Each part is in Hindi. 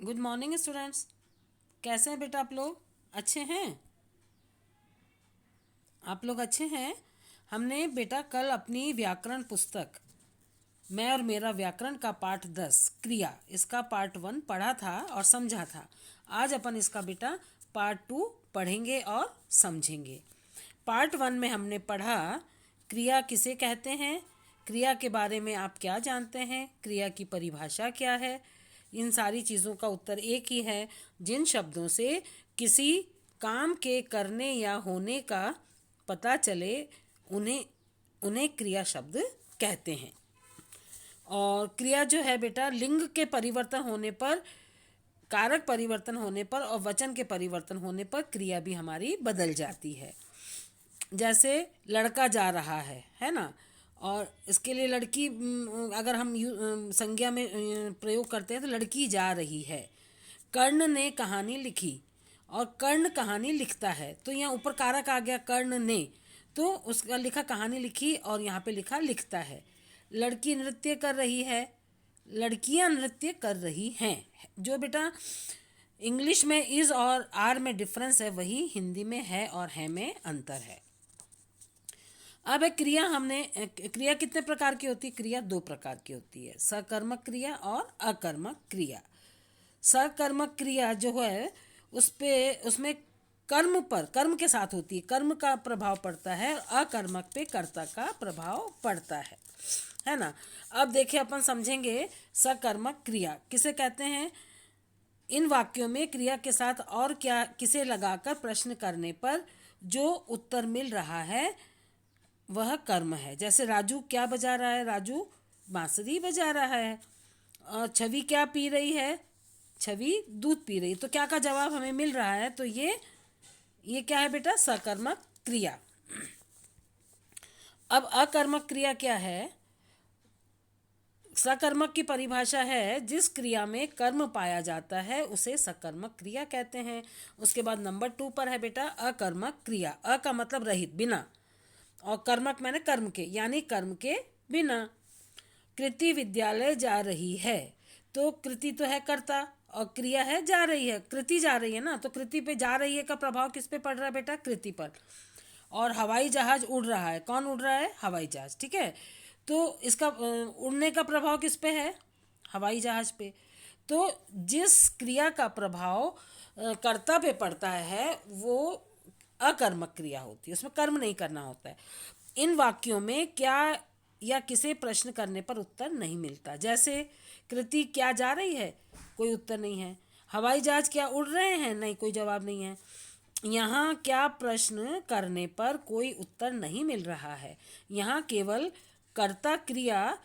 Good morning students. कैसे हैं बेटा आप लोग? अच्छे हैं? आप लोग अच्छे हैं? हमने बेटा कल अपनी व्याकरण पुस्तक मैं और मेरा व्याकरण का पाठ 10 क्रिया इसका पार्ट 1 पढ़ा था और समझा था। आज अपन इसका बेटा पार्ट 2 पढ़ेंगे और समझेंगे। पार्ट 1 में हमने पढ़ा क्रिया किसे कहते हैं, क्रिया के बारे में आप क्या जानते हैं, क्रिया की परिभाषा क्या है। इन सारी चीज़ों का उत्तर एक ही है, जिन शब्दों से किसी काम के करने या होने का पता चले उन्हें उन्हें क्रिया शब्द कहते हैं। और क्रिया जो है बेटा लिंग के परिवर्तन होने पर, कारक परिवर्तन होने पर और वचन के परिवर्तन होने पर क्रिया भी हमारी बदल जाती है। जैसे लड़का जा रहा है ना। और इसके लिए लड़की अगर हम संज्ञा में प्रयोग करते हैं तो लड़की जा रही है। कर्ण ने कहानी लिखी और कर्ण कहानी लिखता है, तो यहाँ ऊपर कारक आ गया कर्ण ने, तो उसका लिखा कहानी लिखी और यहाँ पे लिखा लिखता है। लड़की नृत्य कर रही है, लड़कियां नृत्य कर रही हैं। जो बेटा इंग्लिश में इज और आर में डिफरेंस है, वही हिंदी में है और है में अंतर है। अब एक क्रिया क्रिया कितने प्रकार की होती है? क्रिया दो प्रकार की होती है, सकर्मक क्रिया और अकर्मक क्रिया। सकर्मक क्रिया जो है उसमें कर्म के साथ होती है, कर्म का प्रभाव पड़ता है, अकर्मक पे कर्ता का प्रभाव पड़ता है ना। अब देखिए अपन समझेंगे सकर्मक क्रिया किसे कहते हैं। इन वाक्यों में क्रिया के साथ और क्या किसे लगाकर प्रश्न करने पर जो उत्तर मिल रहा है वह कर्म है। जैसे राजू क्या बजा रहा है? राजू बांसुरी बजा रहा है। और छवि क्या पी रही है? छवि दूध पी रही है। तो क्या का जवाब हमें मिल रहा है? तो ये क्या है बेटा? सकर्मक क्रिया। अब अकर्मक क्रिया क्या है? सकर्मक की परिभाषा है जिस क्रिया में कर्म पाया जाता है उसे सकर्मक क्रिया कहते हैं। उसके बाद नंबर 2 पर है बेटा अकर्मक क्रिया। अ का मतलब रहित, बिना, और कर्मक मैंने कर्म के, यानी कर्म के बिना। कृति विद्यालय जा रही है, तो कृति तो है कर्ता और क्रिया है जा रही है। कृति जा रही है ना, तो कृति पे जा रही है का प्रभाव किस पे पड़ रहा है बेटा? कृति पर। और हवाई जहाज उड़ रहा है, कौन उड़ रहा है? हवाई जहाज, ठीक है। तो इसका उड़ने का प्रभाव किस पे है? हवाई जहाज पे। तो जिस क्रिया का प्रभाव कर्ता पे पड़ता है वो अकर्मक क्रिया होती है, उसमें कर्म नहीं करना होता है। इन वाक्यों में क्या या किसे प्रश्न करने पर उत्तर नहीं मिलता। जैसे कृति क्या जा रही है? कोई उत्तर नहीं है। हवाई जहाज क्या उड़ रहे हैं? नहीं, कोई जवाब नहीं है। यहाँ क्या प्रश्न करने पर कोई उत्तर नहीं मिल रहा है। यहाँ केवल कर्ता क्रिया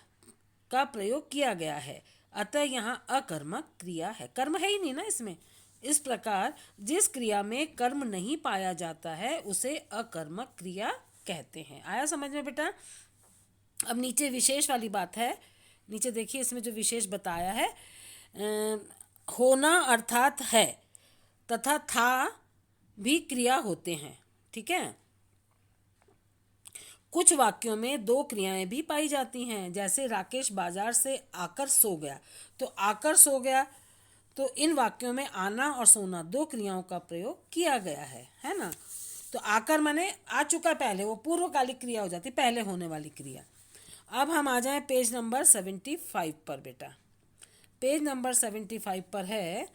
का प्रयोग किया गया है, अतः यहाँ अकर्मक क्रिया है, कर्म है ही नहीं ना इसमें। इस प्रकार जिस क्रिया में कर्म नहीं पाया जाता है उसे अकर्मक क्रिया कहते हैं। आया समझ में बेटा? अब नीचे विशेष वाली बात है। नीचे देखिए, इसमें जो विशेष बताया है, होना अर्थात है तथा था भी क्रिया होते हैं, ठीक है। कुछ वाक्यों में दो क्रियाएं भी पाई जाती हैं, जैसे राकेश बाजार से आकर सो गया। तो आकर सो गया, तो इन वाक्यों में आना और सोना दो क्रियाओं का प्रयोग किया गया है ना। तो आकर माने आ चुका पहले, वो पूर्वकालिक क्रिया हो जाती, पहले होने वाली क्रिया। अब हम आ जाएं पेज नंबर 75 पर बेटा। पेज नंबर 75 पर है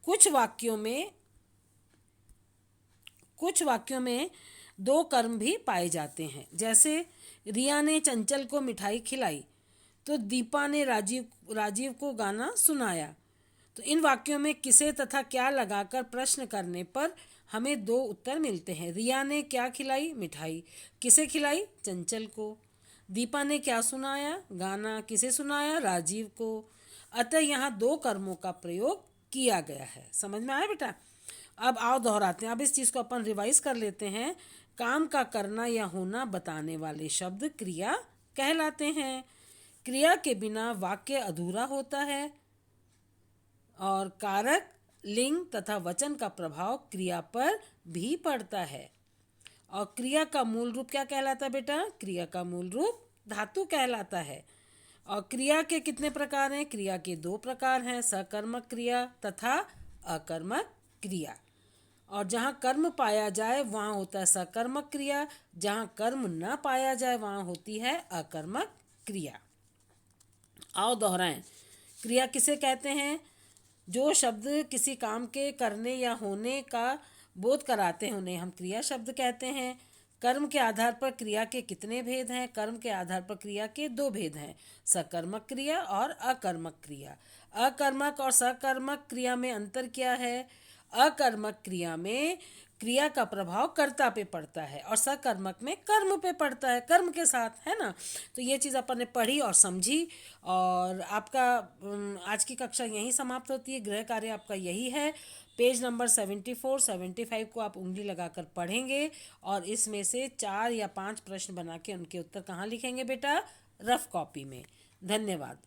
कुछ वाक्यों में दो कर्म भी पाए जाते हैं। जैसे रिया ने चंचल को मिठाई खिलाई, तो दीपा ने राजीव को गाना सुनाया। तो इन वाक्यों में किसे तथा क्या लगाकर प्रश्न करने पर हमें दो उत्तर मिलते हैं। रिया ने क्या खिलाई? मिठाई। किसे खिलाई? चंचल को। दीपा ने क्या सुनाया? गाना। किसे सुनाया? राजीव को। अतः यहाँ दो कर्मों का प्रयोग किया गया है। समझ में आया बेटा? अब आओ दोहराते हैं। अब इस चीज़ को अपन रिवाइज कर लेते हैं। काम का करना या होना बताने वाले शब्द क्रिया कहलाते हैं। क्रिया के बिना वाक्य अधूरा होता है और कारक, लिंग तथा वचन का प्रभाव क्रिया पर भी पड़ता है। और क्रिया का मूल रूप क्या कहलाता है बेटा? क्रिया का मूल रूप धातु कहलाता है। और क्रिया के कितने प्रकार हैं? क्रिया के दो प्रकार हैं, सकर्मक क्रिया तथा अकर्मक क्रिया। और जहाँ कर्म पाया जाए वहाँ होता है सकर्मक क्रिया, जहाँ कर्म न पाया जाए वहाँ होती है अकर्मक क्रिया। आओ दोहराएं। क्रिया किसे कहते हैं? जो शब्द किसी काम के करने या होने का बोध कराते हैं उन्हें हम क्रिया शब्द कहते हैं। कर्म के आधार पर क्रिया के कितने भेद हैं? कर्म के आधार पर क्रिया के दो भेद हैं, सकर्मक क्रिया और अकर्मक क्रिया। अकर्मक और सकर्मक क्रिया में अंतर क्या है? अकर्मक क्रिया में क्रिया का प्रभाव कर्ता पे पड़ता है और सकर्मक में कर्म पे पड़ता है, कर्म के साथ, है ना। तो ये चीज़ अपन ने पढ़ी और समझी। और आपका आज की कक्षा यहीं समाप्त होती है। गृह कार्य आपका यही है। पेज नंबर 74 75 को आप उंगली लगाकर पढ़ेंगे और इसमें से 4 या 5 प्रश्न बना के उनके उत्तर कहाँ लिखेंगे बेटा? रफ कॉपी में। धन्यवाद।